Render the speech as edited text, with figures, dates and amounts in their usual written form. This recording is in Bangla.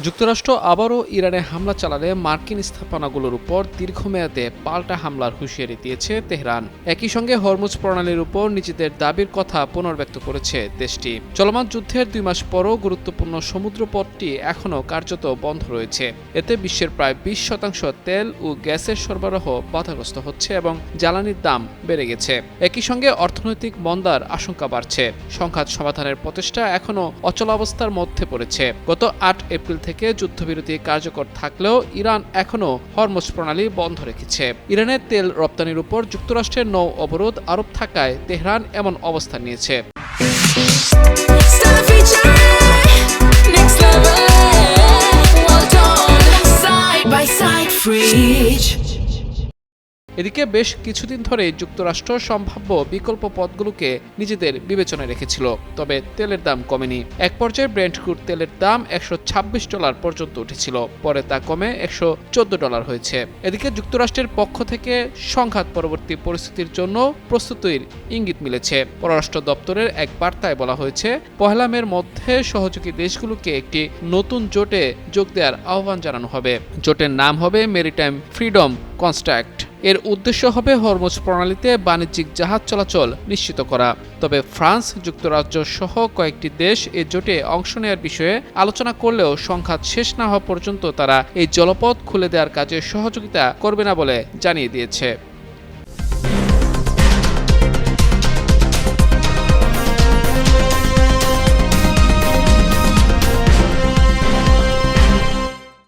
যুক্তরাষ্ট্র আবারও ইরানে হামলা চালালে মার্কিন স্থাপনাগুলোর উপর দীর্ঘমেয়াদে পাল্টা হামলার হুঁশিয়ারি দিয়েছে তেহরান। একই সঙ্গে হরমুজ প্রণালীর উপর নিজেদের দাবির কথা পুনর্ব্যক্ত করেছে দেশটি। চলমান যুদ্ধের 2 মাস পরও গুরুত্বপূর্ণ সমুদ্রপথটি এখনও কার্যত বন্ধ রয়েছে। এতে বিশ্বের প্রায় 20% তেল ও গ্যাসের সরবরাহ বাধাগ্রস্ত হচ্ছে এবং জ্বালানির দাম বেড়ে গেছে। একই সঙ্গে অর্থনৈতিক মন্দার আশঙ্কা বাড়ছে। সংঘাত সমাধানের প্রচেষ্টা এখনও অচলাবস্থার মধ্যে পড়েছে। গত 8 এপ্রিল থেকে যুদ্ধবিরতি কার্যকর থাকলেও ইরান এখনও হরমুজ প্রণালী বন্ধ রেখেছে। ইরানের তেল রপ্তানির উপর যুক্তরাষ্ট্রের নৌ অবরোধ আরোপ থাকায় তেহরান এমন অবস্থান নিয়েছে। এদিকে বেশ কিছুদিন ধরে যুক্তরাষ্ট্র সম্ভাব্য বিকল্প পথগুলোকে নিজেদের বিবেচনায় রেখেছিল, তবে তেলের দাম কমেনি। এক পর্যায়ে ব্রেন্ট ক্রুড তেলের দাম $126 পর্যন্ত উঠেছিল, পরে তা কমে $114 হয়েছে। এদিকে যুক্তরাষ্ট্রের পক্ষ থেকে সংঘাত পরবর্তী পরিস্থিতির জন্য প্রস্তুতির ইঙ্গিত মিলেছে। পররাষ্ট্র দপ্তরের এক বার্তায় বলা হয়েছে, 1 মের মধ্যে সহযোগী দেশগুলোকে একটি নতুন জোটে যোগ দেওয়ার আহ্বান জানানো হবে। জোটের নাম হবে মেরিটাইম ফ্রিডম কনট্রাক্ট। এর উদ্দেশ্য হবে হরমুজ প্রণালীতে বাণিজ্যিক জাহাজ চলাচল নিশ্চিত করা। তবে ফ্রান্স, যুক্তরাজ্য সহ কয়েকটি দেশ এই জোটে অংশ নেওয়ার বিষয়ে আলোচনা করলেও সংঘাত শেষ না হওয়া পর্যন্ত তারা এই জলপথ খুলে দেওয়ার কাজে সহযোগিতা করবে না বলে জানিয়ে দিয়েছে।